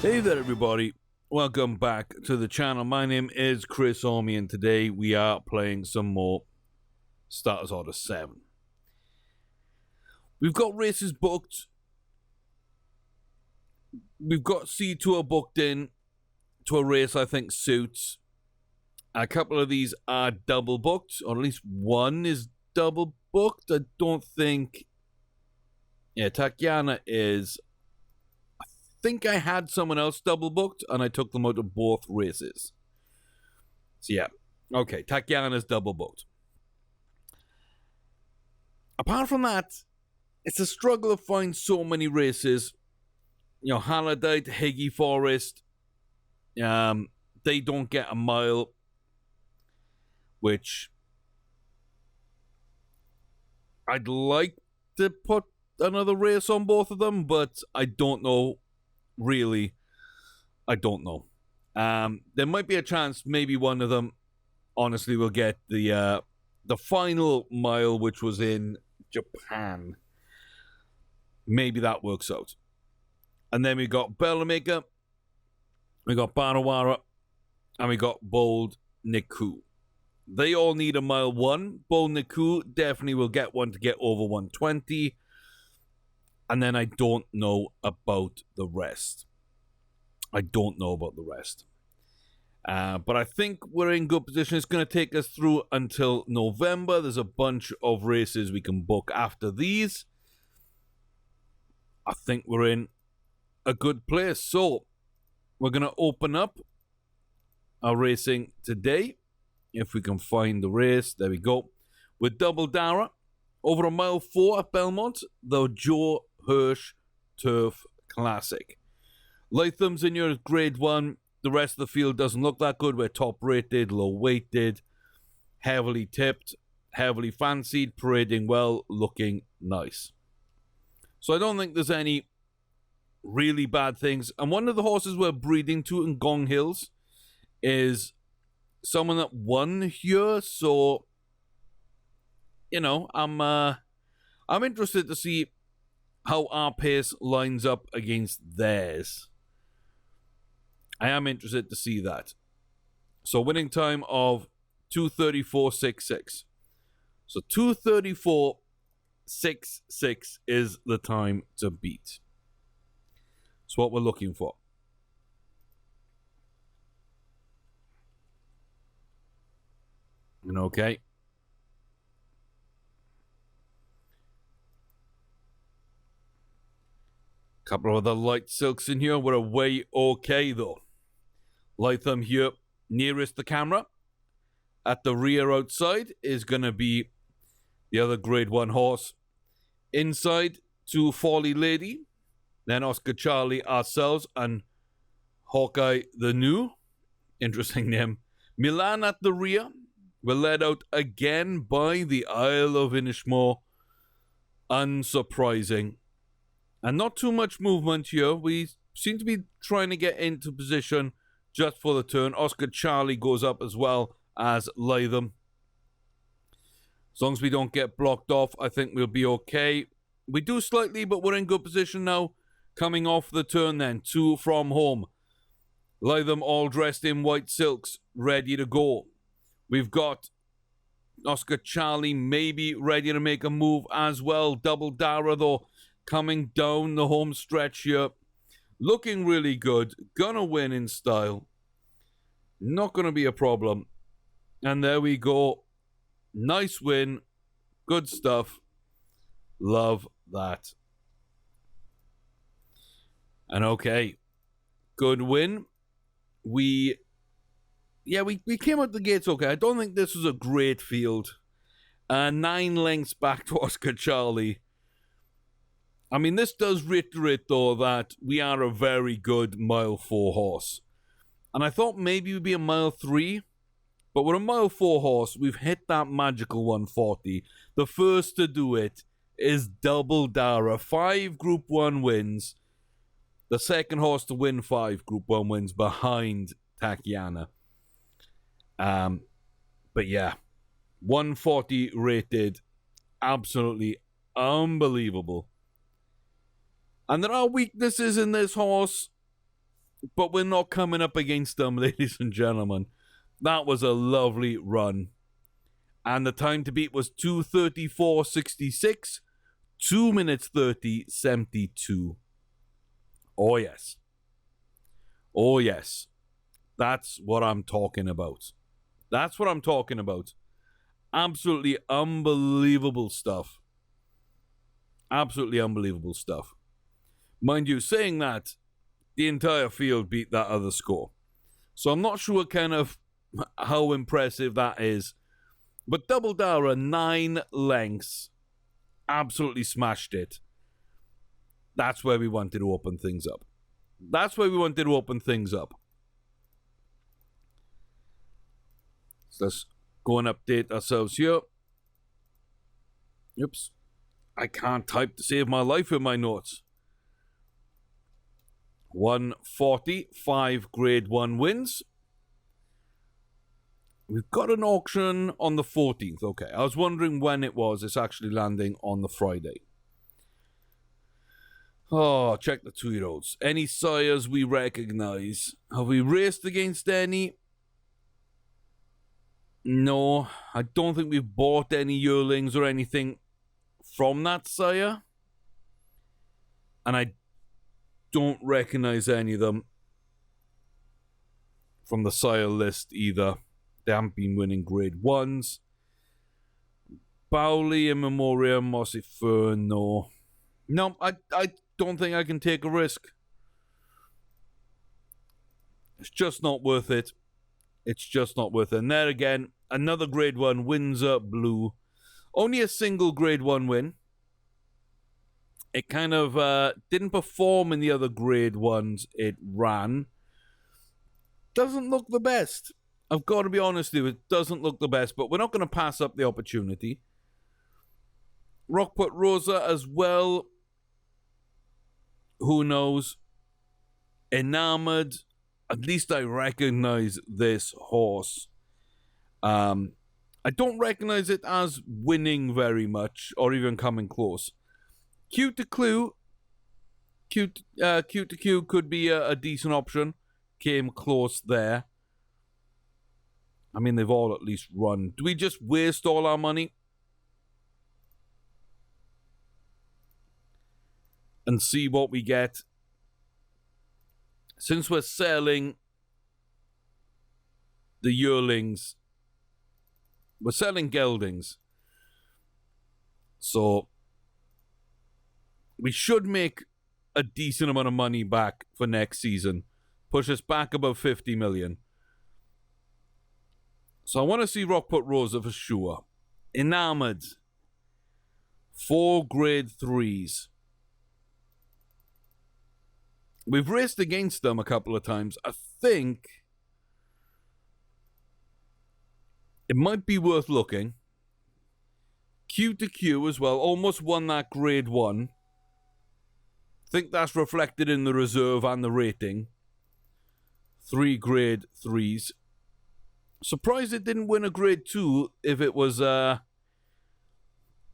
Hey there, everybody. Welcome back to the channel. My name is Chris Orme, and today we are playing some more Starters Order 7. We've got races booked. We've got Sea Tour booked in to a race I think suits. A couple of these are double booked, or at least one is double booked. I don't think... Yeah, Tatiana is... I think I had someone else double booked, and I took them out of both races. So yeah, okay, Tatiana's double booked. Apart from that, it's a struggle to find so many races. You know, Hallidite, Higgy Forest, they don't get a mile, which I'd like to put another race on both of them, but I don't know, really. I don't know. There might be a chance maybe one of them, honestly, will get the final mile, which was in Japan. Maybe that works out. And then we got Bellamaker, we got Barawara, and we got Bold Niku. They all need a mile one. Bold Niku definitely will get one to get over 120. And then I don't know about the rest. But I think we're in good position. It's going to take us through until November. There's a bunch of races we can book after these. I think we're in a good place. So we're going to open up our racing today. If we can find the race. There we go. With Double Dara. Over a mile 4 at Belmont. The Joe Hirsch Turf Classic. Latham's in your grade 1. The rest of the field doesn't look that good. We're top rated, low weighted, heavily tipped, heavily fancied, parading well, looking nice. So I don't think there's any really bad things. And one of the horses we're breeding to in Gong Hills is someone that won here. So, you know, I'm interested to see how our pace lines up against theirs. I am interested to see that. So winning time of 2:34.66. So 2:34.66 is the time to beat. That's what we're looking for. And okay. Couple of the light silks in here. We're way okay though. Latham here nearest the camera. At the rear outside is going to be the other grade 1 horse. Inside to Folly Lady. Then Oscar Charlie, ourselves, and Hawkeye the New. Interesting name. Milan at the rear. We're led out again by the Isle of Inishmore. Unsurprising. And not too much movement here. We seem to be trying to get into position just for the turn. Oscar Charlie goes up as well as Latham. As long as we don't get blocked off, I think we'll be okay. We do slightly, but we're in good position now. Coming off the turn then, 2 from home. Latham all dressed in white silks, ready to go. We've got Oscar Charlie maybe ready to make a move as well. Double Dara though, coming down the home stretch here. Looking really good. Gonna win in style. Not gonna be a problem. And there we go. Nice win. Good stuff. Love that. And okay. Good win. We came out the gates okay. I don't think this was a great field. 9 lengths back to Oscar Charlie. I mean, this does reiterate, though, that we are a very good mile 4 horse. And I thought maybe we'd be a mile 3. But we're a mile 4 horse. We've hit that magical 140. The first to do it is Double Dara. 5 Group 1 wins. The second horse to win 5 Group 1 wins behind Tatiana. But yeah, 140 rated. Absolutely unbelievable. And there are weaknesses in this horse. but we're not coming up against them, ladies and gentlemen. That was a lovely run. And the time to beat was 2:34.66, 2 minutes 30.72. Oh, yes. Oh, yes. That's what I'm talking about. That's what I'm talking about. Absolutely unbelievable stuff. Absolutely unbelievable stuff. Mind you, saying that, the entire field beat that other score. So I'm not sure kind of how impressive that is. But Double Dara, 9 lengths, absolutely smashed it. That's where we wanted to open things up. That's where we wanted to open things up. So let's go and update ourselves here. Oops. I can't type to save my life in my notes. 140, 5 grade 1 wins. We've got an auction on the 14th. Okay, I was wondering when it was. It's actually landing on the Friday. Oh, check the 2-year-olds. Any sires we recognize? Have we raced against any? No, I don't think we've bought any yearlings or anything from that sire. And I don't recognize any of them from the sire list either. They haven't been winning grade 1s. Bowley, In Memoriam, Mossy Fern, no. No, I don't think I can take a risk. It's just not worth it. It's just not worth it. And there again, another grade 1, Windsor Blue. Only a single grade 1 win. It kind of didn't perform in the other grade 1s it ran. Doesn't look the best. I've got to be honest with you, it doesn't look the best, but we're not going to pass up the opportunity. Rockport Rosa as well. Who knows? Enamored. At least I recognize this horse. I don't recognize it as winning very much or even coming close. Q to Clue. Q to Q could be a decent option. Came close there. I mean, they've all at least run. Do we just waste all our money? And see what we get? Since we're selling the yearlings, we're selling geldings. So we should make a decent amount of money back for next season. Push us back above 50 million. So I want to see Rockport Rosa for sure. Enamored. 4 grade 3s. We've raced against them a couple of times. I think it might be worth looking. Q to Q as well. Almost won that grade 1. I think that's reflected in the reserve and the rating. 3 grade 3s. Surprised it didn't win a grade 2 if it was, it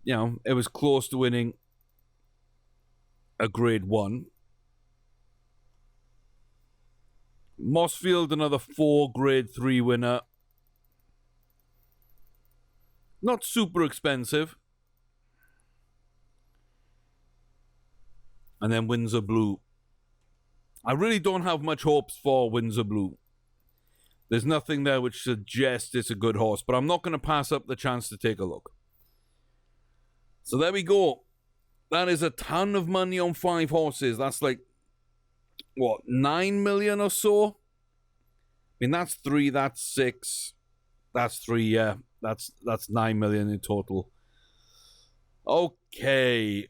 was close to winning a grade 1. Mossfield, another 4 grade 3 winner. Not super expensive. And then Windsor Blue. I really don't have much hopes for Windsor Blue. There's nothing there which suggests it's a good horse, but I'm not going to pass up the chance to take a look. So there we go. That is a ton of money on 5 horses. That's like, what, 9 million or so? I mean, that's 3, that's 6, that's 3, yeah. That's 9 million in total. Okay.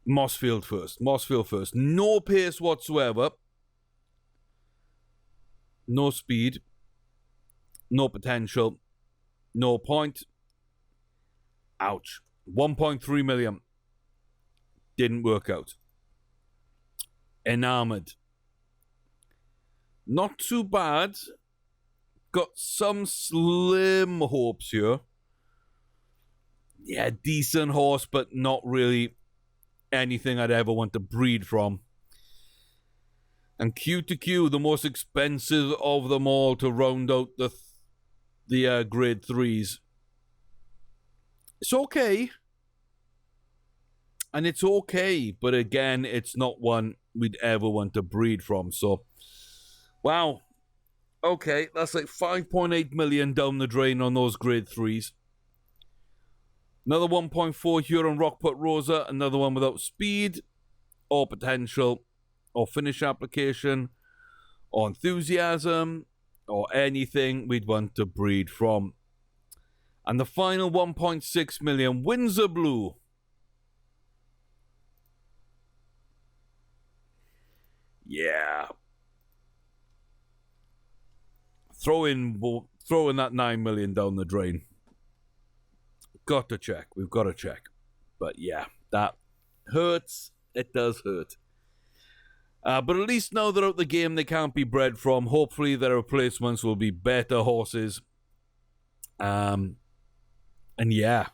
Mossfield first. No pace whatsoever. No speed. No potential. No point. Ouch. 1.3 million. Didn't work out. Enamored. Not too bad. Got some slim hopes here. Yeah, decent horse, but not really anything I'd ever want to breed from. And Q2Q, the most expensive of them all to round out the grade 3s. It's okay. And it's okay. But again, it's not one we'd ever want to breed from. So, wow. Okay, that's like 5.8 million down the drain on those grade 3s. Another 1.4 Huron Rockput Rosa. Another one without speed or potential or finish application or enthusiasm or anything we'd want to breed from. And the final 1.6 million Windsor Blue. Yeah. Throwing that 9 million down the drain. Got to check. We've got to check. But yeah, that hurts. It does hurt. But at least now they're out the game, they can't be bred from. Hopefully their replacements will be better horses. And yeah.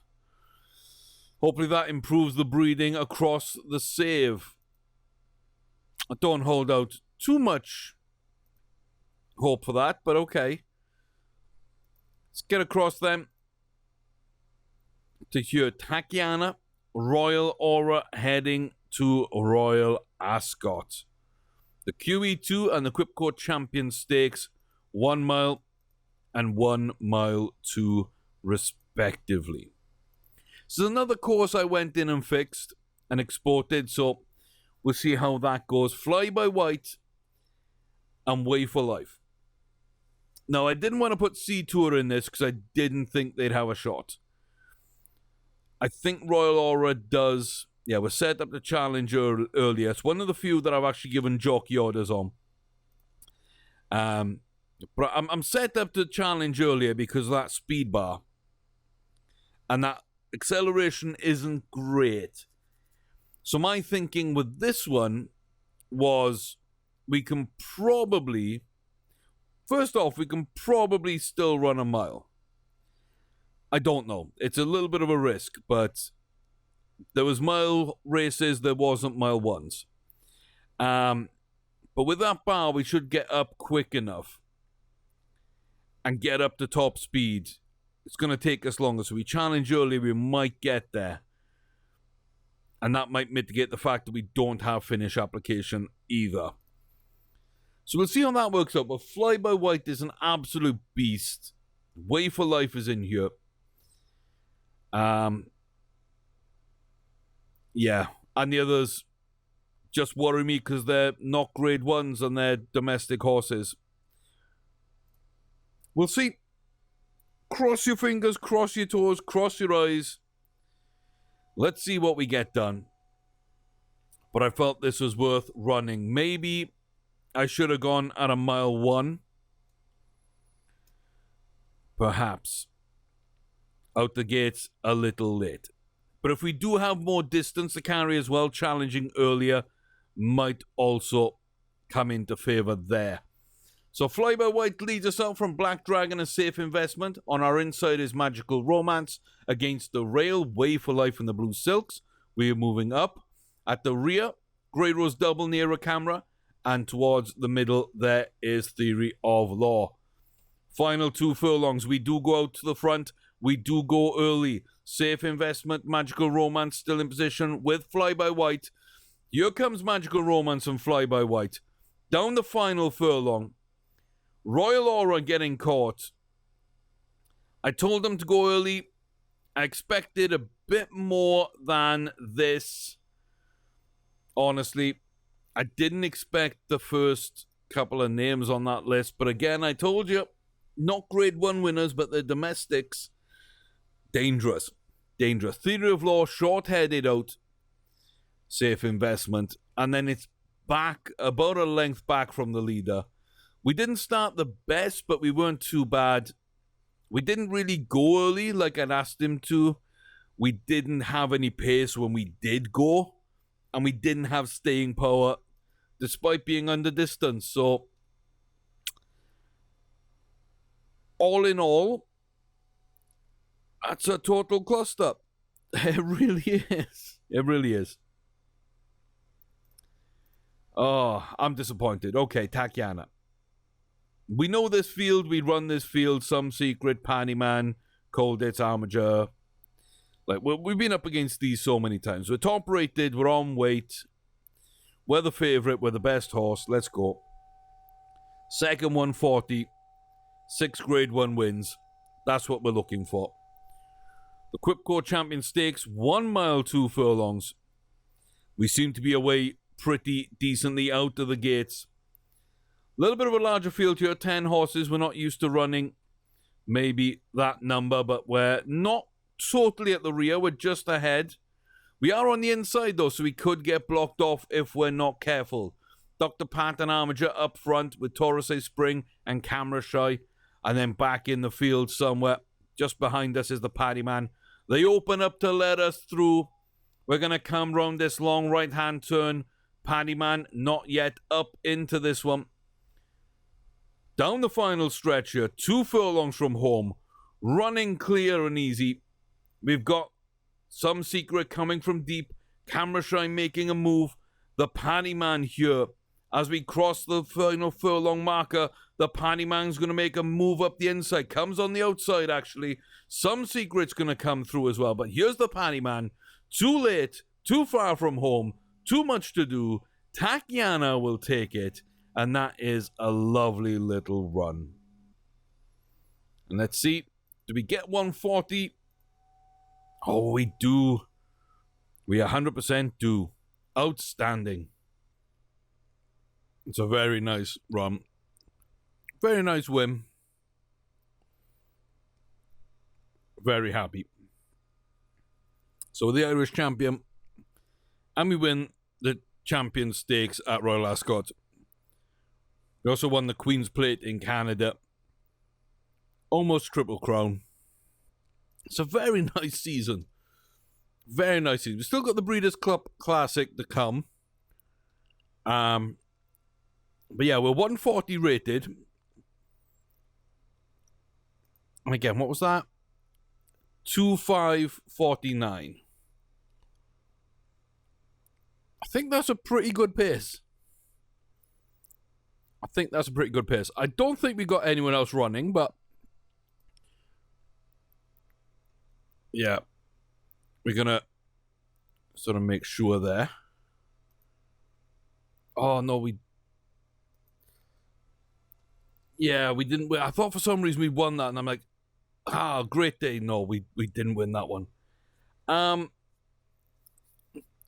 Hopefully that improves the breeding across the save. I don't hold out too much hope for that, but okay. Let's get across them to here. Tachyana, Royal Aura heading to Royal Ascot. The QE2 and the Quipco Champion Stakes, 1 mile and 1 mile 2 respectively. This is another course I went in and fixed and exported, so we'll see how that goes. Fly by White and Way for Life. Now, I didn't want to put Sea Tour in this because I didn't think they'd have a shot. I think Royal Aura does. Yeah, we're set up to challenge earlier. It's one of the few that I've actually given jockey orders on. But I'm set up to challenge earlier because of that speed bar. And that acceleration isn't great. So my thinking with this one was we can probably... First off, we can probably still run a mile. I don't know. It's a little bit of a risk, but... There was mile races, there wasn't mile ones. But with that bar, we should get up quick enough and get up to top speed. It's going to take us longer. So we challenge early, we might get there. And that might mitigate the fact that we don't have finish application either. So we'll see how that works out. But Fly by White is an absolute beast. Way for Life is in here. Yeah, and the others just worry me because they're not grade 1s and they're domestic horses. We'll see. Cross your fingers, cross your toes, cross your eyes. Let's see what we get done. But I felt this was worth running. Maybe I should have gone at a mile 1. Perhaps. Out the gates a little late. But if we do have more distance to carry as well, challenging earlier might also come into favour there. So Fly by White leads us out from Black Dragon, a safe investment. On our inside is Magical Romance against the rail, Way for Life and the Blue Silks. We are moving up. At the rear, Grey Rose Double near a camera. And towards the middle, there is Theory of Law. Final 2 furlongs. We do go out to the front. We do go early. Safe investment, Magical Romance still in position with Fly by White. Here comes Magical Romance and Fly by White. Down the final furlong. Royal Aura getting caught. I told them to go early. I expected a bit more than this. Honestly, I didn't expect the first couple of names on that list. But again, I told you, not grade 1 winners, but the domestics. Dangerous. Dangerous. Theory of Law, short-headed out. Safe investment. And then it's back, about a length back from the leader. We didn't start the best, but we weren't too bad. We didn't really go early like I'd asked him to. We didn't have any pace when we did go. And we didn't have staying power despite being under distance. So, all in all, that's a total cluster. It really is. It really is. Oh, I'm disappointed. Okay, Tatiana. We know this field. We run this field. Some Secret, Pantyman, Colditz, Armature. Like, we've been up against these so many times. We're top rated. We're on weight. We're the favorite. We're the best horse. Let's go. Second 140. 6 grade 1 wins. That's what we're looking for. The Quipco Champion Stakes, 1 mile 2 furlongs. We seem to be away pretty decently out of the gates. A little bit of a larger field here, 10 horses. We're not used to running maybe that number, but we're not totally at the rear. We're just ahead. We are on the inside, though, so we could get blocked off if we're not careful. Dr. Pat and Armature up front with Taurus A Spring and Camera Shy. And then back in the field somewhere, just behind us is the Paddyman. They open up to let us through. We're going to come round this long right-hand turn. Paddyman not yet up into this one. Down the final stretch here, 2 furlongs from home. Running clear and easy. We've got Some Secret coming from deep. Camera Shy making a move. The Paddyman here. As we cross the final furlong marker, the Paddyman's going to make a move up the inside. Comes on the outside, actually. Some Secret's going to come through as well. But here's the Paddyman. Too late. Too far from home. Too much to do. Tatiana will take it. And that is a lovely little run. And let's see. Do we get 140? Oh, we do. We 100% do. Outstanding. It's a very nice run. Very nice win. Very happy. So we're the Irish champion. And we win the Champion Stakes at Royal Ascot. We also won the Queen's Plate in Canada. Almost Triple Crown. It's a very nice season. Very nice season. We've still got the Breeders' Club Classic to come. But yeah, we're 140 rated. And again, what was that? 2549. I think that's a pretty good pace. I don't think we got anyone else running, but yeah, we're gonna sort of make sure there. Oh no, we didn't. I thought for some reason we won that, and I'm like, great day. No, we didn't win that one.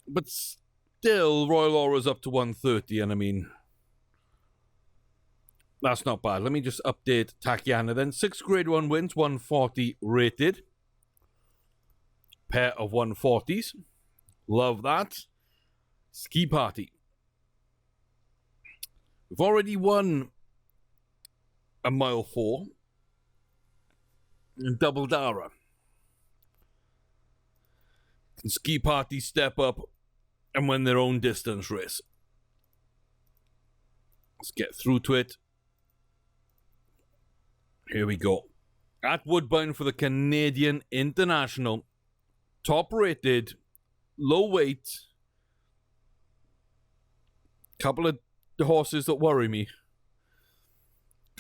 But still, Royal Aura's up to 130, and I mean, that's not bad. Let me just update Tatiana then. 6 grade 1 wins, 140 rated. Pair of 140s. Love that. Ski Party. We've already won a mile 4 and Double Dara. Can Ski Party step up and win their own distance race? Let's get through to it. Here we go. At Woodbine for the Canadian International. Top rated. Low weight. Couple of horses that worry me.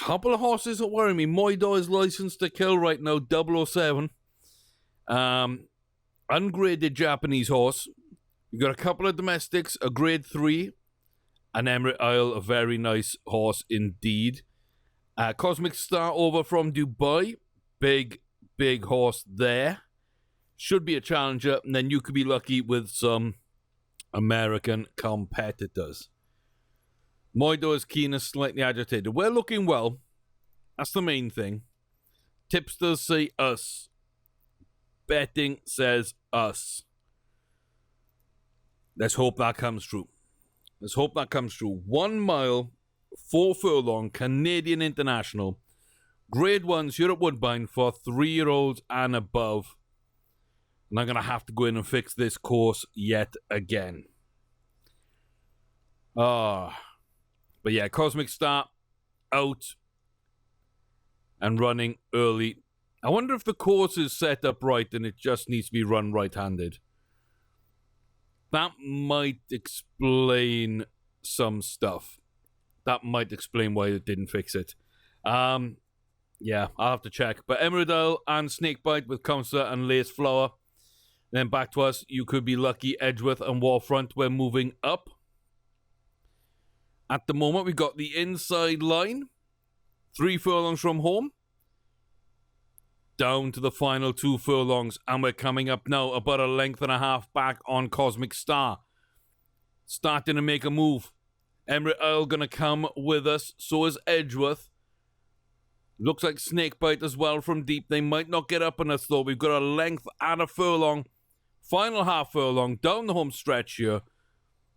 Moido is licensed to kill right now. 007. Ungraded Japanese horse. We've got a couple of domestics. A grade 3. An Emirate Isle. A very nice horse indeed. Cosmic Star over from Dubai. Big horse there. Should be a challenger. And then you could be lucky with some American competitors. Moido is keen and slightly agitated. We're looking well. That's the main thing. Tipsters say us. Betting says us. Let's hope that comes true. 1 mile, 4 furlong, Canadian International. Grade 1s here at Woodbine for 3-year-olds and above. And I'm going to have to go in and fix this course yet again. But yeah, Cosmic Star out and running early. I wonder if the course is set up right and it just needs to be run right-handed. That might explain some stuff. That might explain why it didn't fix it. Yeah, I'll have to check. But Emerald and Snakebite with Counselor and Lace Flower. Then back to us. You could be lucky. Edgeworth and Warfront. We're moving up. At the moment, we got the inside line. 3 furlongs from home. Down to the final 2 furlongs. And we're coming up now about a length and a half back on Cosmic Star. Starting to make a move. Emerald Isle going to come with us. So is Edgeworth. Looks like Snakebite as well from deep. They might not get up on us though. We've got a length and a furlong. Final half furlong down the home stretch here.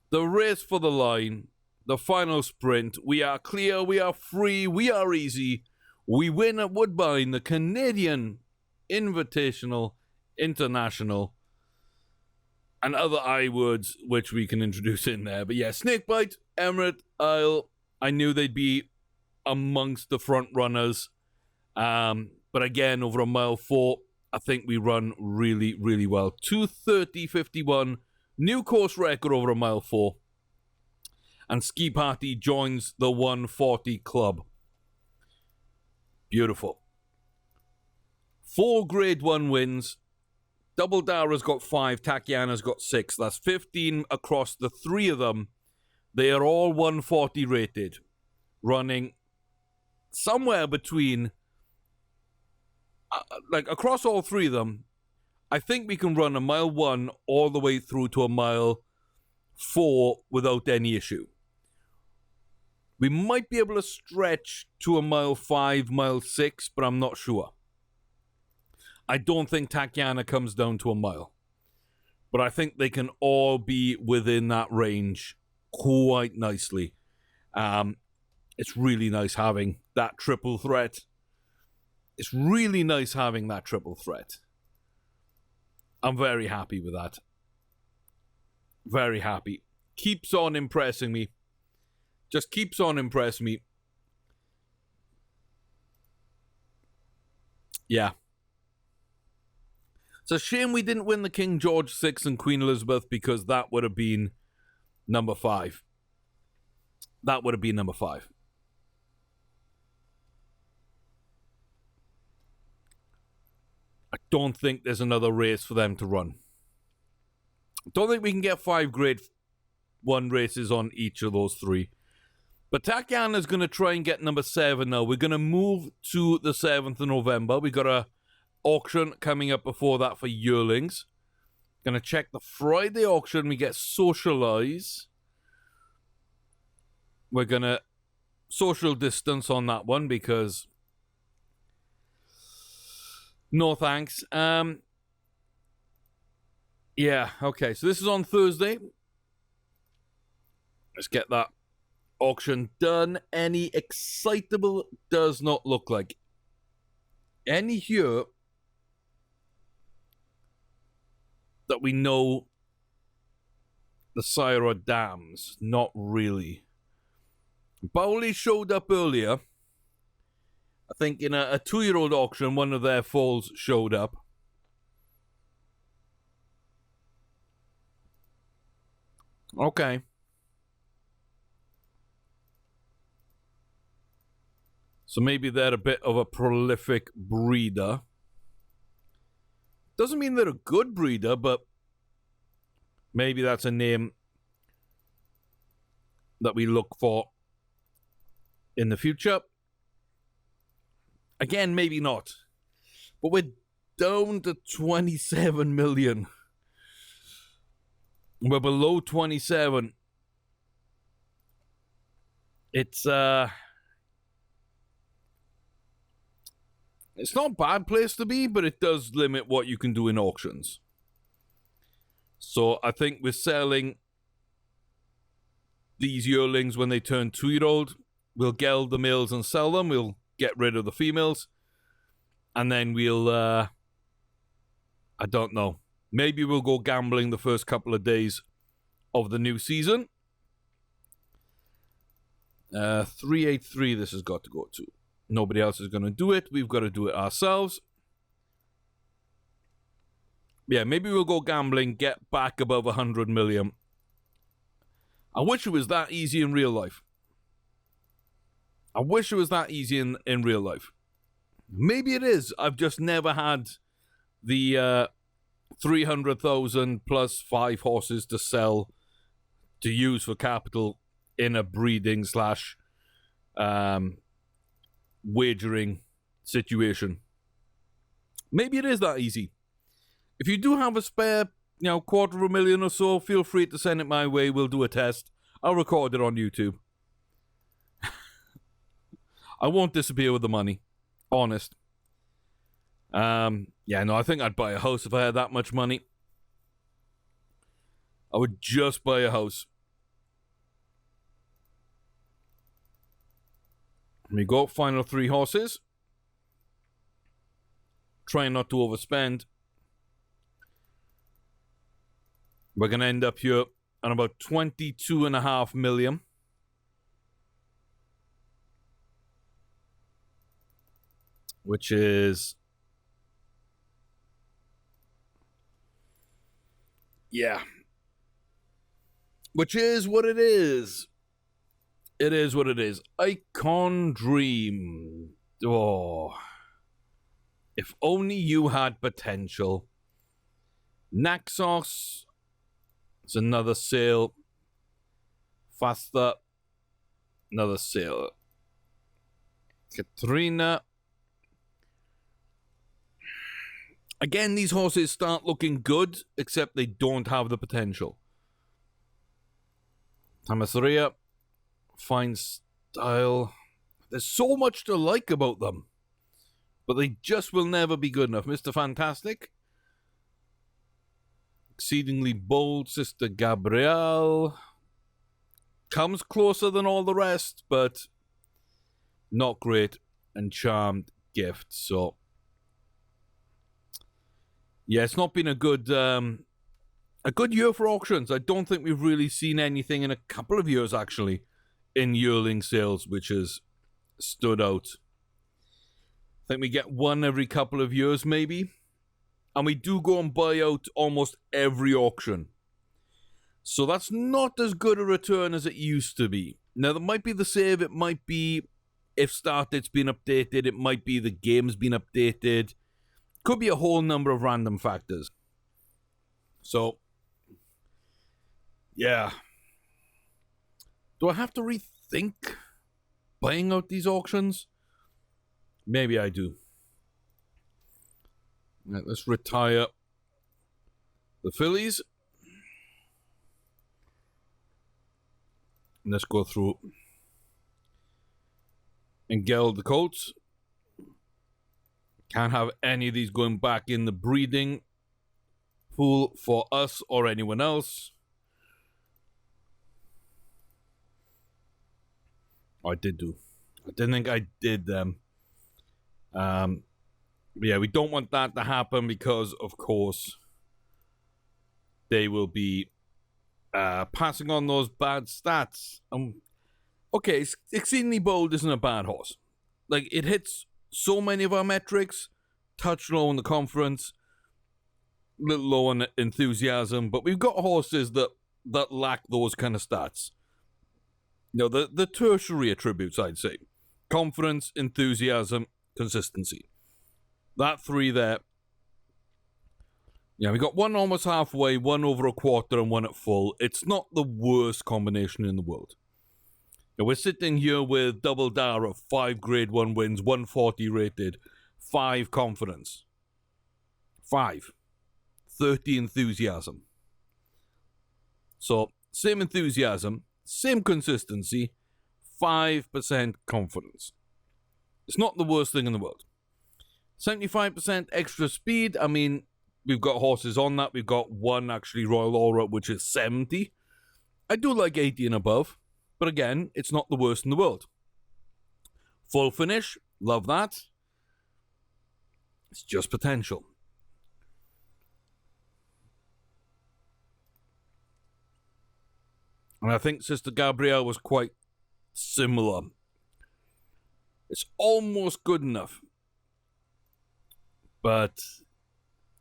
The race for the line. The final sprint. We are clear. We are free. We are easy. We win at Woodbine. The Canadian Invitational International. And other I words which we can introduce in there. But yeah, Snakebite, Emerald Isle. I knew they'd be amongst the front runners. But again, over a mile 4, I think we run really, really well. 2:30.51, new course record over a mile 4. And Ski Party joins the 140 club. Beautiful. 4 Grade 1 wins. Double Dara's got 5, Tachyana's got 6. That's 15 across the 3 of them. They are all 140 rated. Running somewhere between, like across all 3 of them, I think we can run a mile 1 all the way through to a mile 4 without any issue. We might be able to stretch to a mile 5, mile 6, but I'm not sure. I don't think Tachyana comes down to a mile. But I think they can all be within that range quite nicely. It's really nice having that triple threat. It's really nice having that triple threat. I'm very happy with that. Very happy. Keeps on impressing me. Just keeps on impressing me. Yeah. It's a shame we didn't win the King George VI and Queen Elizabeth, because that would have been number 5. That would have been number 5. I don't think there's another race for them to run. I don't think we can get 5 Grade 1 races on each of those 3. But Tachyana's going to try and get number 7 now. We're going to move to the 7th of November. We've got a auction coming up before that for yearlings. Going to check the Friday auction. We get Socialize. We're going to social distance on that one because no thanks. Yeah, okay. So this is on Thursday. Let's get that auction done. Any excitable? Does not look like any here that we know the Syrah Dams. Not really. Bowley showed up earlier. I think in a 2-year-old auction, one of their foals showed up. Okay. So maybe they're a bit of a prolific breeder. Doesn't mean they're a good breeder, but maybe that's a name that we look for in the future. Again, maybe not. But we're down to 27 million. We're below 27. It's not a bad place to be, but it does limit what you can do in auctions. So I think we're selling these yearlings when they turn 2-year-old. We'll geld the males and sell them. We'll get rid of the females. And then we'll, I don't know. Maybe we'll go gambling the first couple of days of the new season. 383 this has got to go to. Nobody else is going to do it. We've got to do it ourselves. Yeah, maybe we'll go gambling, get back above 100 million. I wish it was that easy in real life. I wish it was that easy in real life. Maybe it is. I've just never had the 300,000 plus 5 horses to sell to use for capital in a breeding / wagering situation. Maybe it is that easy. If you do have a spare, $250,000 or so, feel free to send it my way. We'll do a test. I'll record it on YouTube. I won't disappear with the money. Honest. I think I'd buy a house if I had that much money. I would just buy a house. Here we go, final 3 horses. Trying not to overspend. We're going to end up here on about 22.5 million. Which is... Which is what it is. It is what it is. Icon Dream. Oh. If only you had potential. Naxos. It's another sale. Faster. Another sale. Katrina. Again, these horses start looking good, except they don't have the potential. Tamasria. Fine style. There's so much to like about them. But they just will never be good enough. Mr. Fantastic. Exceedingly bold. Sister Gabrielle. Comes closer than all the rest, but not great. And Charmed Gift. So, yeah, it's not been a good year for auctions. I don't think we've really seen anything in a couple of years, actually, in yearling sales, which has stood out. I think we get one every couple of years, maybe. And we do go and buy out almost every auction. So that's not as good a return as it used to be. Now, that might be the save. It might be if start date's been updated. It might be the game's been updated. Could be a whole number of random factors. So, yeah. Do I have to rethink buying out these auctions? Maybe I do. Right, let's retire the fillies. And let's go through and geld the colts. Can't have any of these going back in the breeding pool for us or anyone else. I didn't think I did them. But yeah, we don't want that to happen because, of course, they will be passing on those bad stats. Okay, Exceedingly Bold isn't a bad horse. Like, it hits so many of our metrics. Touch low in the conference, a little low in enthusiasm, but we've got horses that lack those kind of stats. You know, the tertiary attributes, I'd say. Confidence, enthusiasm, consistency. That 3 there. Yeah, we got one almost halfway, one over a quarter, and one at full. It's not the worst combination in the world. Now, we're sitting here with Double Dara, 5 grade 1 wins, 140 rated, 5 confidence. 5. 30 enthusiasm. So, same enthusiasm, same consistency, 5% confidence. It's not the worst thing in the world. 75% extra speed. I mean, we've got horses on that. We've got one, actually, Royal Aura, which is 70. I do like 80 and above. But again, it's not the worst in the world. Full finish. Love that. It's just potential. And I think Sister Gabrielle was quite similar. It's almost good enough. But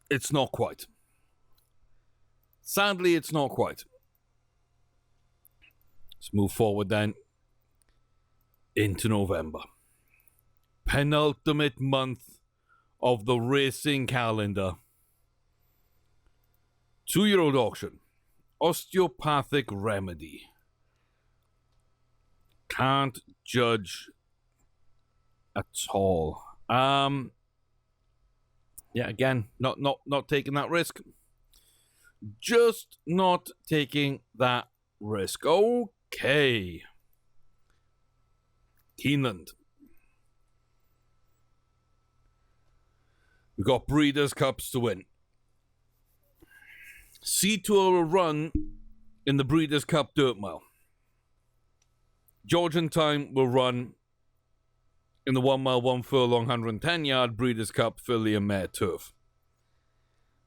it's not quite. Sadly, it's not quite. Let's move forward then into November. Penultimate month of the racing calendar. 2-year-old auction. Osteopathic Remedy. Can't judge at all. Yeah, again, not taking that risk. Just not taking that risk. Okay. Keeneland. We've got Breeders' Cups to win. C2 will run in the Breeders' Cup Dirt Mile. Georgian Time will run in the 1 mile, 1 furlong, 110 yard Breeders' Cup Filly and Mare Turf.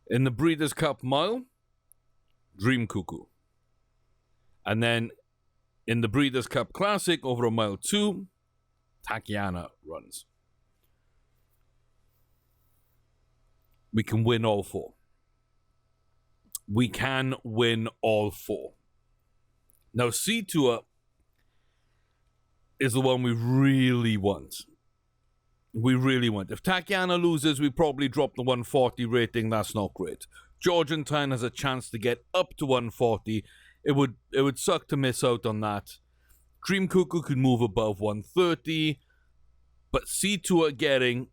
In the Breeders' Cup Mile, Dream Cuckoo. And then in the Breeders' Cup Classic over a mile 2, Tatiana runs. We can win all 4. We can win all 4. Now, C Tour is the one we really want. We really want. If Tatiana loses, we probably drop the 140 rating. That's not great. Georgentine has a chance to get up to 140. It would suck to miss out on that. Dream Cuckoo could move above 130. But C Tour getting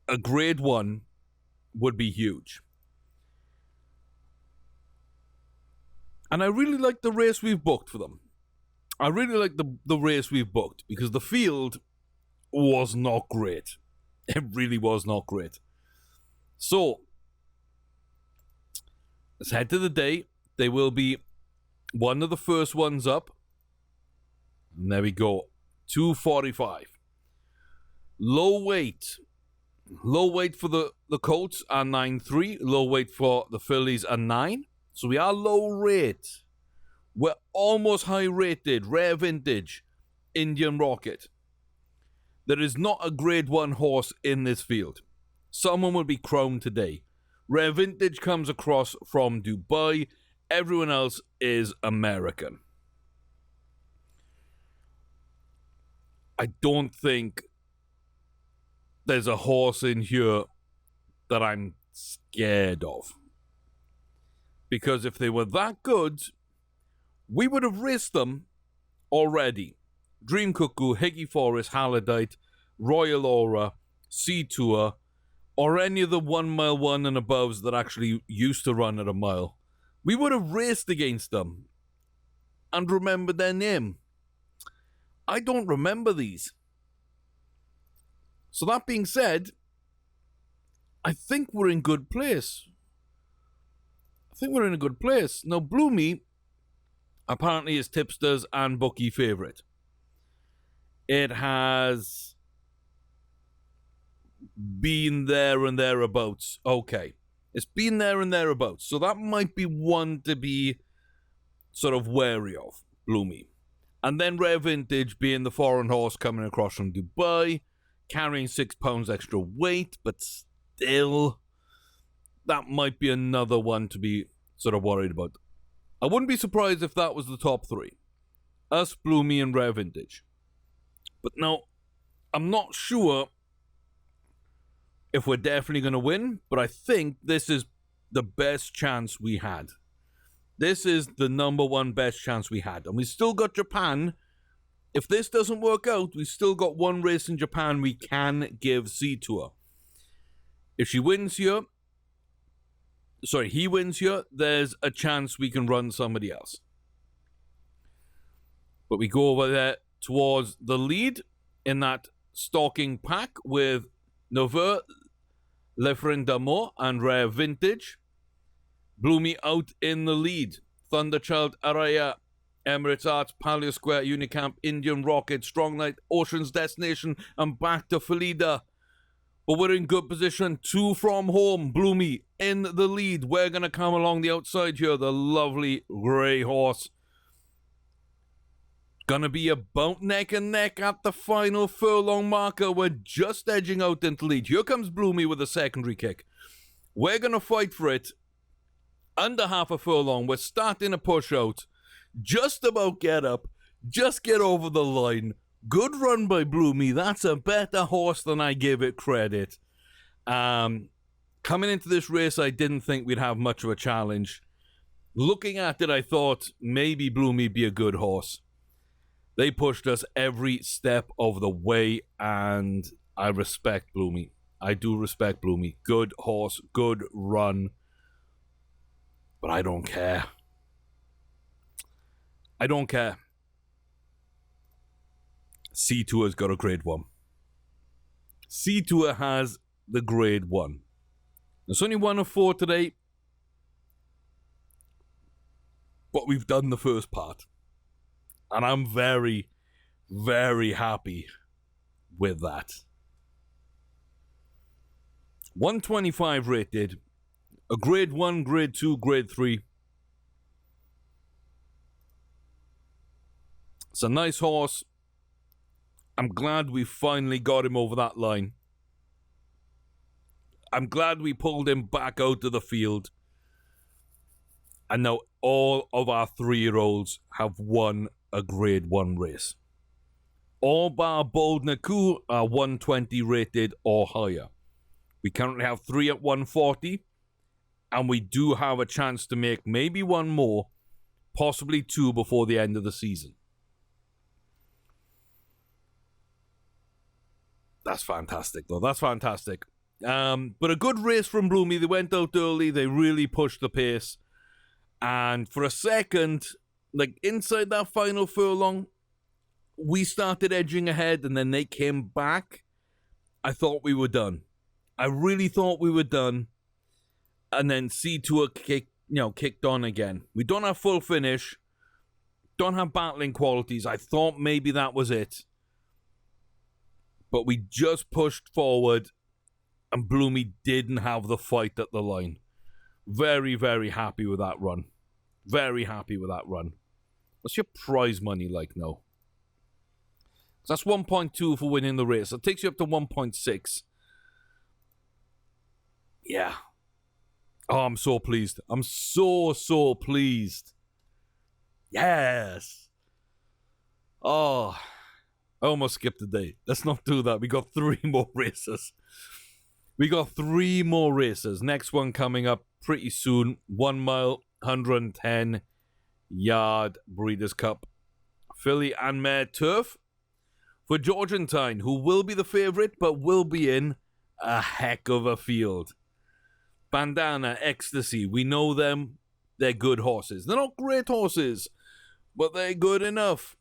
a grade 1 would be huge. And I really like the race we've booked for them. I really like the race we've booked because the field was not great. It really was not great. So, let's head to the day. They will be one of the first ones up. And there we go. 245. Low weight. Low weight for the Colts are 9.3. Low weight for the Phillies are 9. So we are low rate. We're almost high rated. Rare Vintage. Indian Rocket. There is not a grade 1 horse in this field. Someone will be crowned today. Rare Vintage comes across from Dubai. Everyone else is American. I don't think there's a horse in here that I'm scared of. Because if they were that good, we would have raced them already. Dream Cuckoo, Higgy Forest, Halidite, Royal Aura, Sea Tour, or any of the 1 mile 1 and aboves that actually used to run at a mile. We would have raced against them and remembered their name. I don't remember these. So that being said, I think we're in good place. Now, Bloomy apparently is tipsters and bookie favourite. It has been there and thereabouts. Okay. It's been there and thereabouts. So that might be one to be sort of wary of, Bloomy. And then Rare Vintage being the foreign horse coming across from Dubai, carrying 6 pounds extra weight, but still, that might be another one to be sort of worried about. I wouldn't be surprised if that was the top 3. Us, Bloomy, and Rare Vintage. But now, I'm not sure if we're definitely going to win, but I think this is the best chance we had. This is the number 1 best chance we had. And we still got Japan. If this doesn't work out, we still got 1 race in Japan we can give C Tour. If he wins here, there's a chance we can run somebody else. But we go over there towards the lead in that stalking pack with Neveu, Lefren d'Amour, and Rare Vintage. Bloomy out in the lead. Thunderchild, Araya, Emirates Arts, Palio Square, Unicamp, Indian Rocket, Strong Night, Ocean's Destination, and back to Felida. But we're in good position. 2 from home. Bloomy in the lead. We're going to come along the outside here. The lovely grey horse. Gonna be about neck and neck at the final furlong marker. We're just edging out into lead. Here comes Bloomy with a secondary kick. We're gonna fight for it. Under half a furlong. We're starting to push out. Just about get up. Just get over the line. Good run by Bloomy. That's a better horse than I give it credit. Coming into this race, I didn't think we'd have much of a challenge. Looking at it, I thought maybe Bloomy be a good horse. They pushed us every step of the way, and I respect Bloomy. I do respect Bloomy. Good horse, good run. But I don't care. I don't care. C2 has got a grade 1. C2 has the grade 1. It's only 1 of 4 today. But we've done the first part. And I'm very, very happy with that. 125 rated. A grade 1, grade 2, grade 3. It's a nice horse. I'm glad we finally got him over that line. I'm glad we pulled him back out of the field. And now all of our 3-year-olds have won a grade 1 race. All bar Bold Naku are 120 rated or higher. We currently have 3 at 140. And we do have a chance to make maybe 1 more, possibly 2 before the end of the season. That's fantastic, though. That's fantastic. But a good race from Bloomy. They went out early. They really pushed the pace. And for a second, like inside that final furlong, we started edging ahead and then they came back. I thought we were done. I really thought we were done. And then C2 kicked on again. We don't have full finish. Don't have battling qualities. I thought maybe that was it. But we just pushed forward and Bloomy didn't have the fight at the line. Very, very happy with that run. Very happy with that run. What's your prize money like now? That's 1.2 for winning the race. It takes you up to 1.6. Yeah. Oh, I'm so pleased. I'm so pleased. Yes. Oh, I almost skipped a day. Let's not do that. We got 3 more races. We got 3 more races. Next one coming up pretty soon. 1 mile, 110 yard Breeders' Cup. Filly and Mare Turf for Georgentine, who will be the favourite, but will be in a heck of a field. Bandana, Ecstasy, we know them. They're good horses. They're not great horses, but they're good enough.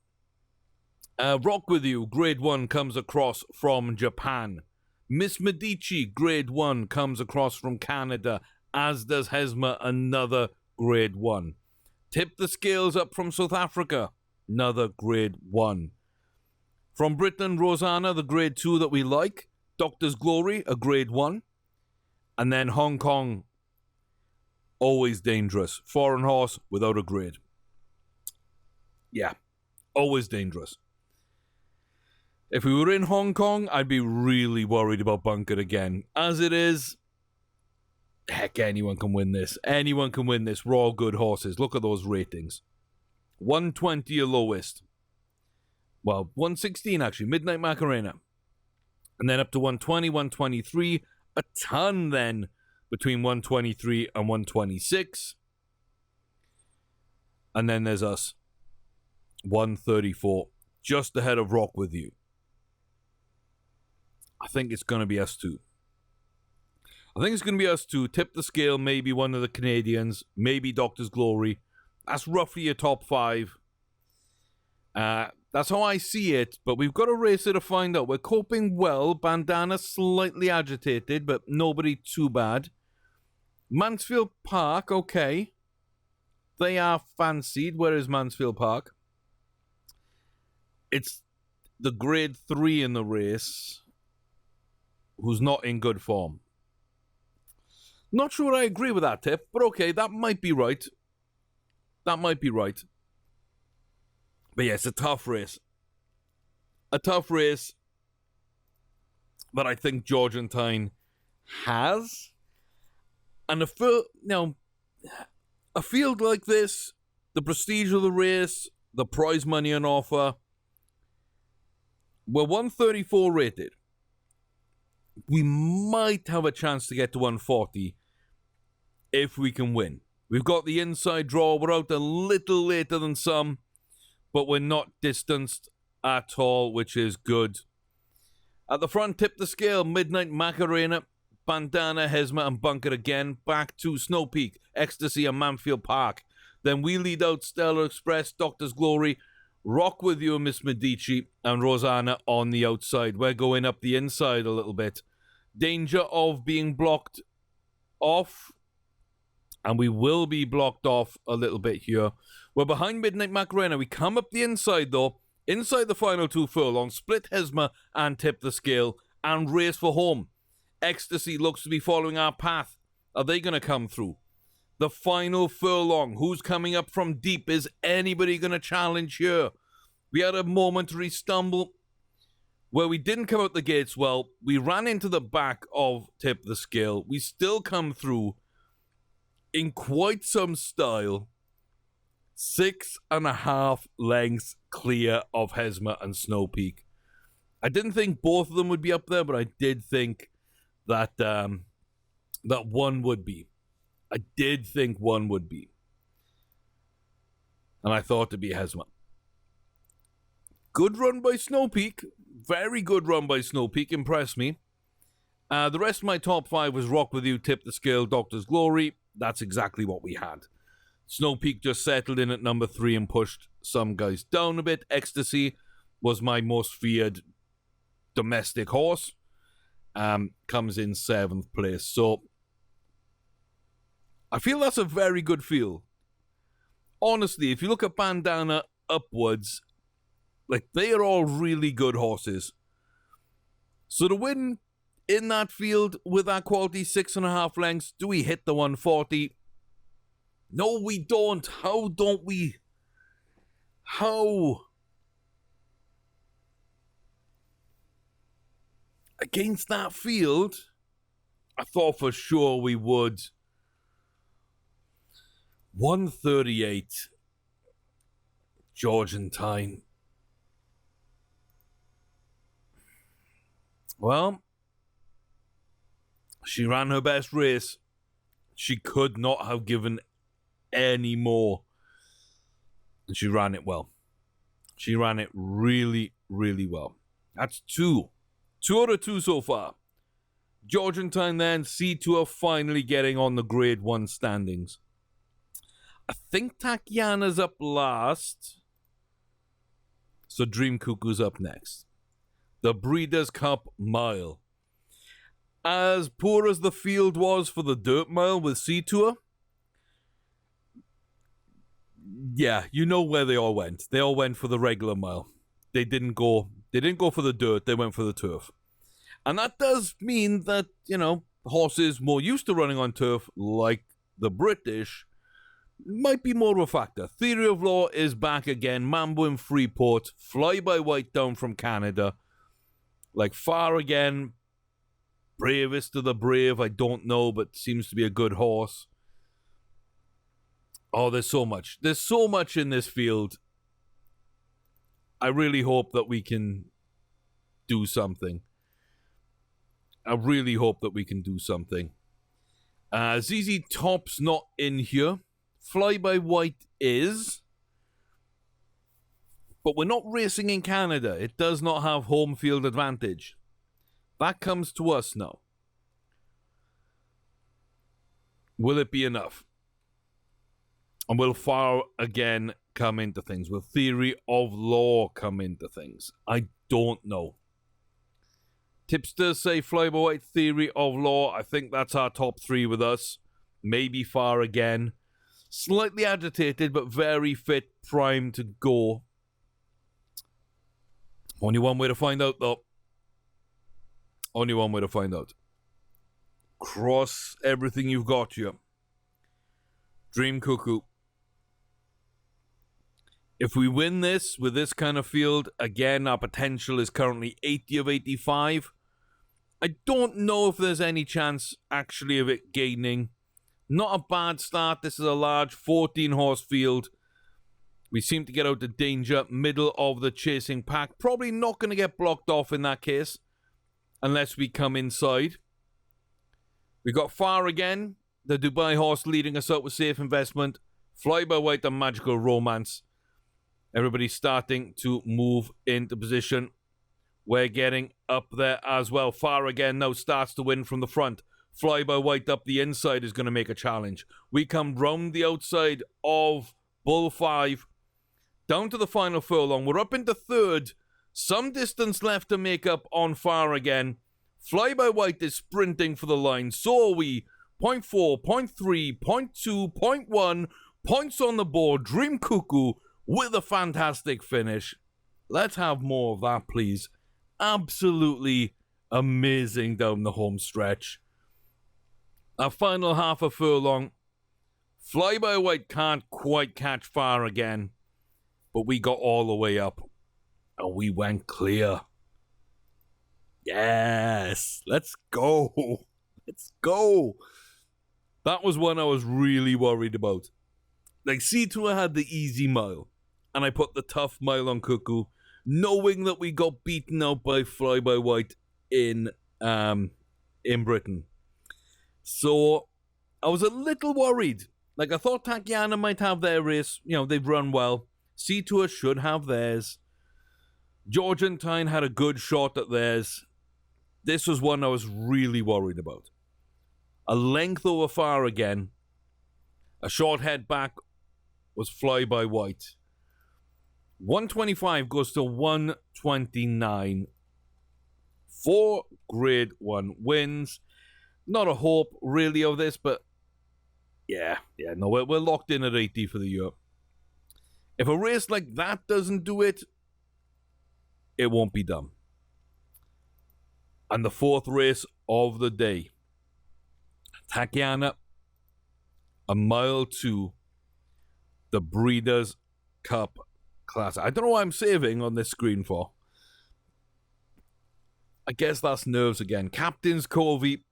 Rock With You, grade 1, comes across from Japan. Miss Medici, grade 1, comes across from Canada, as does Hesma, another grade 1. Tip the Scales up from South Africa, another grade 1. From Britain, Rosanna, the grade 2 that we like. Doctor's Glory, a grade 1. And then Hong Kong, Always Dangerous. Foreign horse without a grade. Yeah, Always Dangerous. If we were in Hong Kong, I'd be really worried about Bunker again. As it is, heck, anyone can win this. Anyone can win this. We're all good horses. Look at those ratings. 120 your lowest. Well, 116 actually. Midnight Macarena. And then up to 120, 123. A ton then between 123 and 126. And then there's us. 134. Just ahead of Rock With You. I think it's going to be us two. Tip the Scale, maybe one of the Canadians. Maybe Doctor's Glory. That's roughly a top 5. That's how I see it, but we've got a racer to find out. We're coping well. Bandana slightly agitated, but nobody too bad. Mansfield Park, okay. They are fancied. Where is Mansfield Park? It's the grade 3 in the race who's not in good form. Not sure I agree with that tip, but okay, that might be right. But yeah, it's a tough race. A tough race that I think Georgentine has. And a field like this, the prestige of the race, the prize money on offer. We're 134 rated. We might have a chance to get to 140 if we can win. We've got the inside draw. We're out a little later than some, but we're not distanced at all, which is good. At the front, Tip the Scale, Midnight Macarena, Bandana, Hesma, and Bunker again. Back to Snow Peak, Ecstasy, and Manfield Park. Then we lead out Stellar Express, Doctor's Glory, Rock With You, Miss Medici, and Rosanna on the outside. We're going up the inside a little bit. Danger of being blocked off, and we will be blocked off a little bit here. We're behind Midnight Macarena. We come up the inside, though. Inside the final 2 furlongs, split Hesma and Tip the Scale, and race for home. Ecstasy looks to be following our path. Are they going to come through? The final furlong. Who's coming up from deep? Is anybody going to challenge here? We had a momentary stumble where we didn't come out the gates well. We ran into the back of Tip the Scale. We still come through in quite some style. 6.5 lengths clear of Hesma and Snow Peak. I didn't think both of them would be up there, but I did think that that one would be. I did think one would be. And I thought it'd be Hesma. Good run by Snow Peak. Very good run by Snow Peak. Impressed me. The rest of my top 5 was Rock With You, Tip the Scale, Doctor's Glory. That's exactly what we had. Snow Peak just settled in at number 3 and pushed some guys down a bit. Ecstasy was my most feared domestic horse. Comes in 7th place. So I feel that's a very good feel. Honestly, if you look at Bandana upwards, like, they are all really good horses. So to win in that field with that quality 6.5 lengths, do we hit the 140? No, we don't. How don't we? How? Against that field, I thought for sure we would. 138. Georgentine. Well, she ran her best race. She could not have given any more. And she ran it well. She ran it really, really well. That's 2. 2 out of 2 so far. Georgentine then, C2 finally getting on the grade 1 standings. I think Tatiana's up last. So Dream Cuckoo's up next. The Breeders' Cup Mile. As poor as the field was for the Dirt Mile with C-Tour, yeah, you know where they all went. They all went for the regular mile. They didn't go for the dirt, they went for the turf. And that does mean that, you know, horses more used to running on turf, like the British, might be more of a factor. Theory of Law is back again. Mambo in Freeport. Fly by White down from Canada. Like, far again. Bravest of the brave, I don't know, but seems to be a good horse. Oh, there's so much. There's so much in this field. I really hope that we can do something. I really hope that we can do something. ZZ Top's not in here. Fly by White is. But we're not racing in Canada. It does not have home field advantage. That comes to us now. Will it be enough? And will Far again come into things? Will Theory of Law come into things? I don't know. Tipsters say Fly by White, Theory of Law. I think that's our top 3 with us. Maybe Far again. Slightly agitated, but very fit, primed to go. Only one way to find out, though. Only one way to find out. Cross everything you've got here. Dream Cuckoo. If we win this with this kind of field, again, our potential is currently 80 of 85. I don't know if there's any chance, actually, of it gaining. Not a bad start. This is a large 14-horse field. We seem to get out of danger, middle of the chasing pack. Probably not going to get blocked off in that case, unless we come inside. We got Far again. The Dubai horse leading us out with Safe Investment. Fly by White and Magical Romance. Everybody's starting to move into position. We're getting up there as well. Far again now starts to win from the front. Fly by White up the inside is going to make a challenge. We come round the outside of Bull 5. Down to the final furlong. We're up into third. Some distance left to make up on Far again. Fly by White is sprinting for the line. So are we. 0.4, 0.3, 0.2, 0.1. Points on the board. Dream Cuckoo with a fantastic finish. Let's have more of that, please. Absolutely amazing down the home stretch. Our final half a furlong. Fly by White can't quite catch Far again. But we got all the way up. And we went clear. Yes. Let's go. Let's go. That was one I was really worried about. Like, C2 had the easy mile. And I put the tough mile on Cuckoo. Knowing that we got beaten out by Fly by White in Britain. So, I was a little worried. Like, I thought Tatiana might have their race. You know, they've run well. C2 should have theirs. Georgentine had a good shot at theirs. This was one I was really worried about. A length over Far again. A short head back was Fly by White. 125 goes to 129. 4 Grade 1 wins. Not a hope really of this, but no, we're locked in at 80 for the year. If a race like that doesn't do it, it won't be done. And the fourth race of the day. Tatiana, a mile to the Breeders' Cup Class. I don't know why I'm saving on this screen for. I guess that's nerves again. Captain's Covey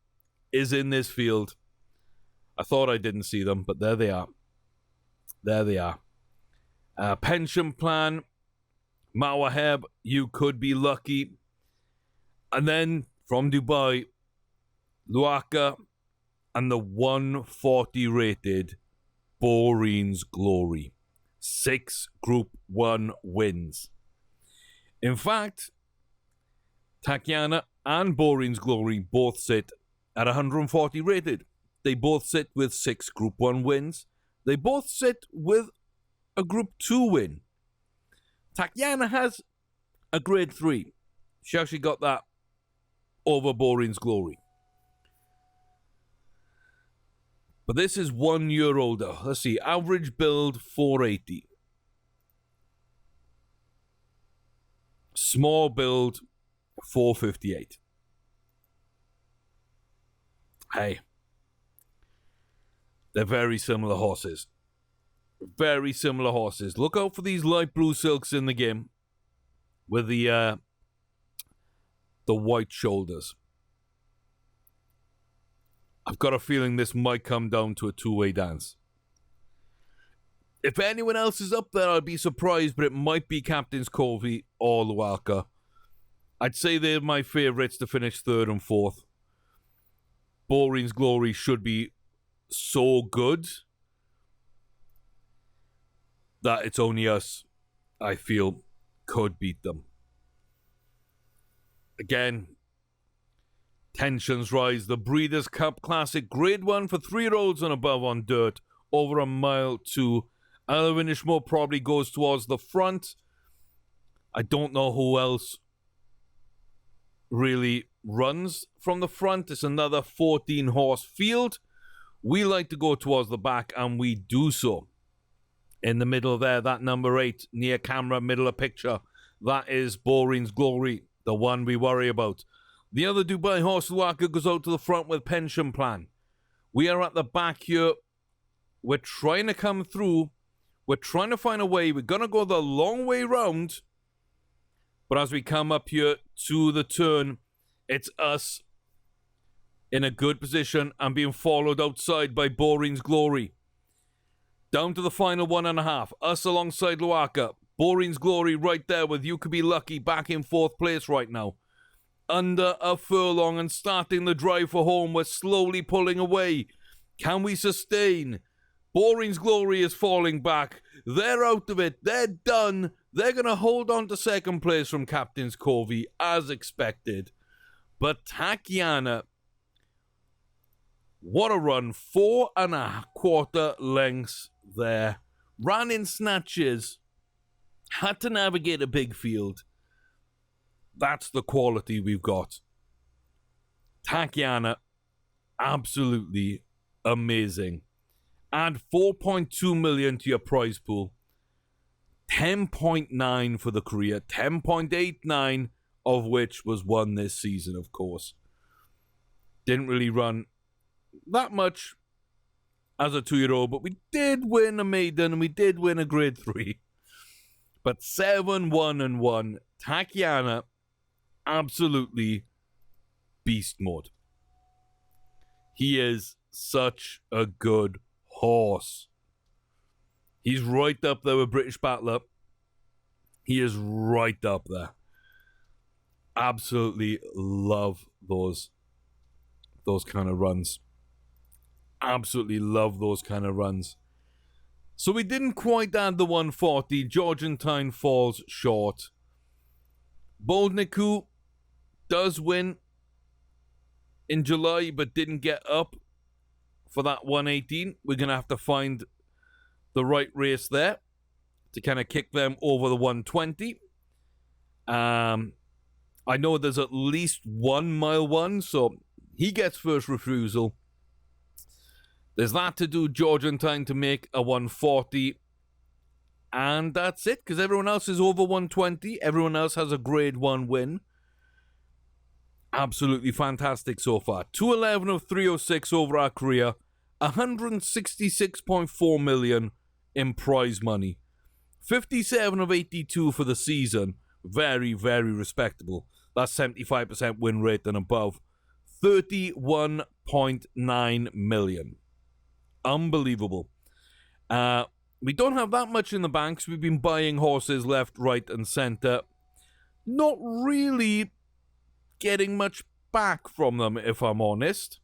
is in this field. I thought I didn't see them, but there they are. There they are. Pension Plan, Mawaheb, You Could Be Lucky. And then from Dubai, Luaka and the 140 rated Borean's Glory. 6 Group 1 wins. In fact, Tatiana and Borean's Glory both sit at 140 rated. They both sit with 6 Group 1 wins. They both sit with a Group 2 win. Tatiana has a Grade 3. She actually got that over Borean's Glory. But this is 1 year older. Let's see. Average build 480. Small build 458. Hey. They're very similar horses. Very similar horses. Look out for these light blue silks in the game. With the white shoulders. I've got a feeling this might come down to a two-way dance. If anyone else is up there, I'd be surprised, but it might be Captain's Covey or Lualka. I'd say they're my favourites to finish 3rd and 4th. Borean's Glory should be so good that it's only us, I feel, could beat them. Again, tensions rise. The Breeders' Cup Classic, Grade 1 for 3-year-olds and above on dirt, over a mile to Alvin Ishmael probably goes towards the front. I don't know who else really runs from the front. It's another 14-horse field. We like to go towards the back, and we do so. In the middle there, that number 8, near camera, middle of picture, that is Borean's Glory, the one we worry about. The other Dubai horse, Luaka, goes out to the front with Pension Plan. We are at the back here. We're trying to come through. We're trying to find a way. We're going to go the long way round. But as we come up here to the turn, it's us in a good position and being followed outside by Borean's Glory. Down to the final 1.5. Us alongside Luaka. Boring's Glory right there with You Could Be Lucky back in 4th place right now. Under a furlong and starting the drive for home. We're slowly pulling away. Can we sustain? Boring's Glory is falling back. They're out of it. They're done. They're going to hold on to 2nd place from Captain's Covey as expected. But Tatiana, what a run. 4.25 lengths there. Ran in snatches. Had to navigate a big field. That's the quality we've got. Tatiana, absolutely amazing. Add 4.2 million to your prize pool. 10.9 for the career. 10.89 of which was won this season, of course. Didn't really run that much as a 2-year-old, but we did win a maiden and we did win a grade 3. But 7-1-1. Tatiana, absolutely beast mode. He is such a good horse. He's right up there with British Battler. He is right up there. Absolutely love those kind of runs. Absolutely love those kind of runs. So we didn't quite add the 140. Georgentine falls short. Boldniku does win in July, but didn't get up for that 118. We're going to have to find the right race there to kind of kick them over the 120. I know there's at least 1 mile one, so he gets first refusal. There's that to do, Georgentine to make a 140. And that's it, because everyone else is over 120. Everyone else has a grade 1 win. Absolutely fantastic so far. 211 of 306 over our career. 166.4 million in prize money. 57 of 82 for the season. Very, very respectable. That's 75% win rate and above. 31.9 million. Unbelievable. We don't have that much in the banks. We've been buying horses left, right, and center. Not really getting much back from them, if I'm honest.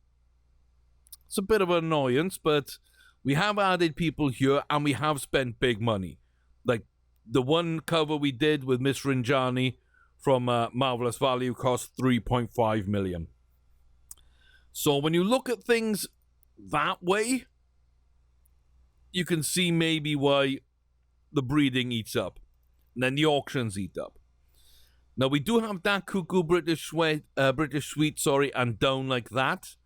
It's a bit of an annoyance, but we have added people here, and we have spent big money. Like, the one cover we did with Miss Rinjani from Marvelous Value cost 3.5 million. So when you look at things that way, you can see maybe why the breeding eats up. And then the auctions eat up. Now, we do have that Cuckoo, British Sweet, and Down Like That.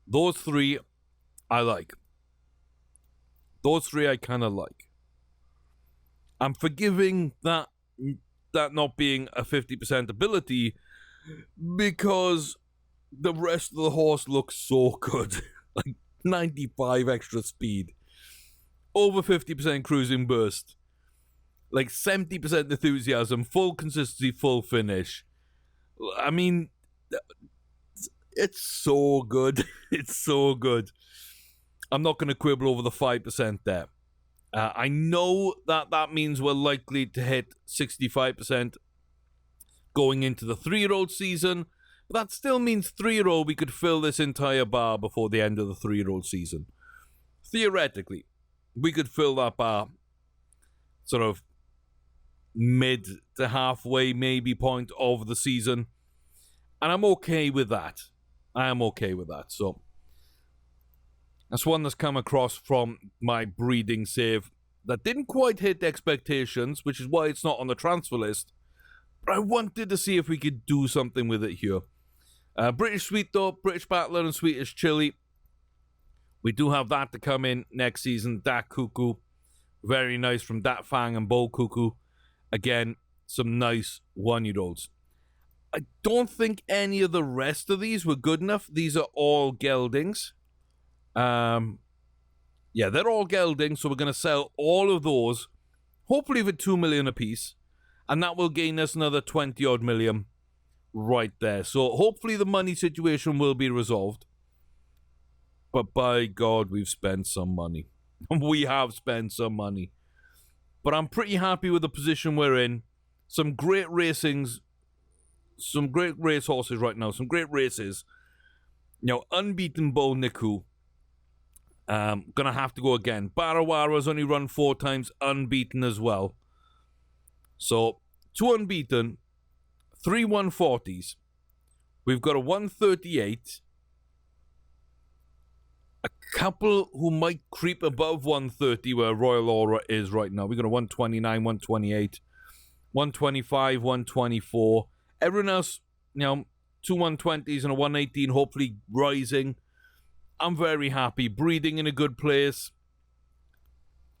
Those three I like. Those three I kind of like. I'm forgiving that not being a 50% ability because the rest of the horse looks so good. Like 95 extra speed. Over 50% cruising burst. Like 70% enthusiasm, full consistency, full finish. I mean, it's so good. It's so good. I'm not going to quibble over the 5% there. I know that means we're likely to hit 65% going into the 3-year-old season. But that still means 3-year-old, we could fill this entire bar before the end of the 3-year-old season. Theoretically, we could fill that bar sort of mid to halfway maybe point of the season. And I'm okay with that. I am okay with that. So that's one that's come across from my breeding save that didn't quite hit expectations, which is why it's not on the transfer list. But I wanted to see if we could do something with it here. British Sweet though, British Battler and Swedish Chili. We do have that to come in next season. Dat Cuckoo. Very nice from Dat Fang and Bull Cuckoo. Again, some nice 1-year-olds. I don't think any of the rest of these were good enough. These are all geldings. Yeah, they're all geldings, so we're going to sell all of those, hopefully for 2 million apiece, and that will gain us another 20-odd million right there. So hopefully the money situation will be resolved. But by God, we've spent some money. We have spent some money. But I'm pretty happy with the position we're in. Some great racings, some great race horses right now, some great races. Unbeaten Bull Niku. Gonna have to go again. Barawara's only run 4 times, unbeaten as well. So 2 unbeaten, 3 140s. We've got a 138. A couple who might creep above 130 where Royal Aura is right now. We've got a 129, 128, 125, 124. Everyone else, 2 120s and a 118, hopefully rising. I'm very happy. Breeding in a good place.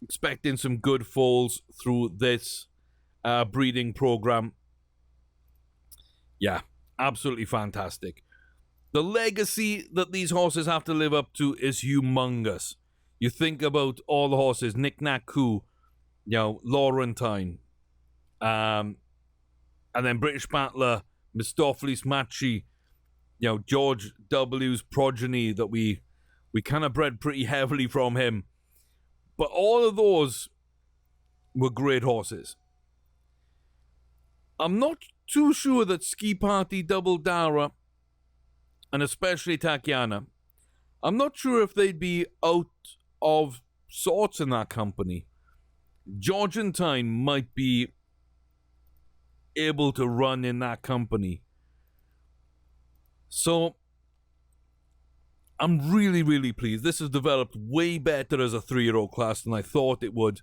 Expecting some good falls through this breeding program. Yeah, absolutely fantastic. The legacy that these horses have to live up to is humongous. You think about all the horses, Knick Knack Coo, Laurentine, and then British Battler, Mistopheles Machi, George W.'s progeny that we kind of bred pretty heavily from him. But all of those were great horses. I'm not too sure that Ski Party, Double Dara, and especially Tatiana, I'm not sure if they'd be out of sorts in that company. Georgentine might be able to run in that company. So, I'm really, really pleased. This has developed way better as a 3-year-old class than I thought it would.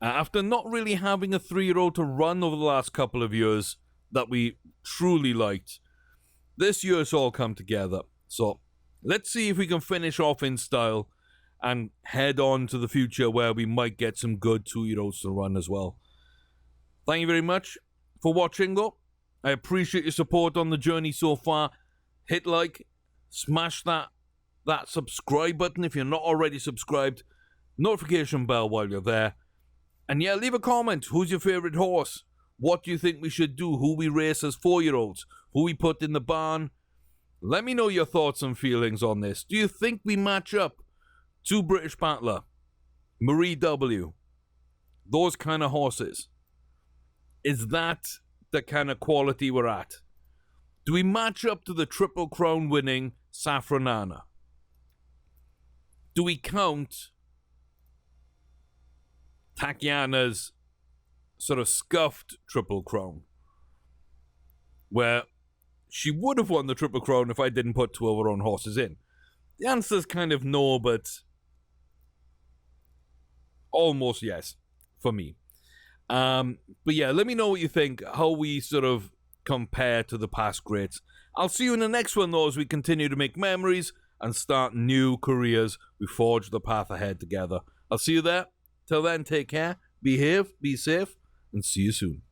After not really having a 3-year-old to run over the last couple of years that we truly liked, this year it's all come together. So let's see if we can finish off in style and head on to the future where we might get some good 2-year-olds to run as well. Thank you very much for watching, though. I appreciate your support on the journey so far. Hit like, smash that subscribe button if you're not already subscribed. Notification bell while you're there. And yeah, leave a comment. Who's your favorite horse? What do you think we should do? Who we race as 4-year-olds? Who we put in the barn? Let me know your thoughts and feelings on this. Do you think we match up to British Battler, Marie W, those kind of horses? Is that the kind of quality we're at? Do we match up to the Triple Crown winning Safranana? Do we count Tatiana's sort of scuffed Triple Crown, where she would have won the Triple Crown if I didn't put 2 of her own horses in? The answer is kind of no, but almost yes for me. But yeah, let me know what you think, how we sort of compare to the past greats. I'll see you in the next one, though, as we continue to make memories and start new careers. We forge the path ahead together. I'll see you there. Till then, take care, behave, be safe, and see you soon.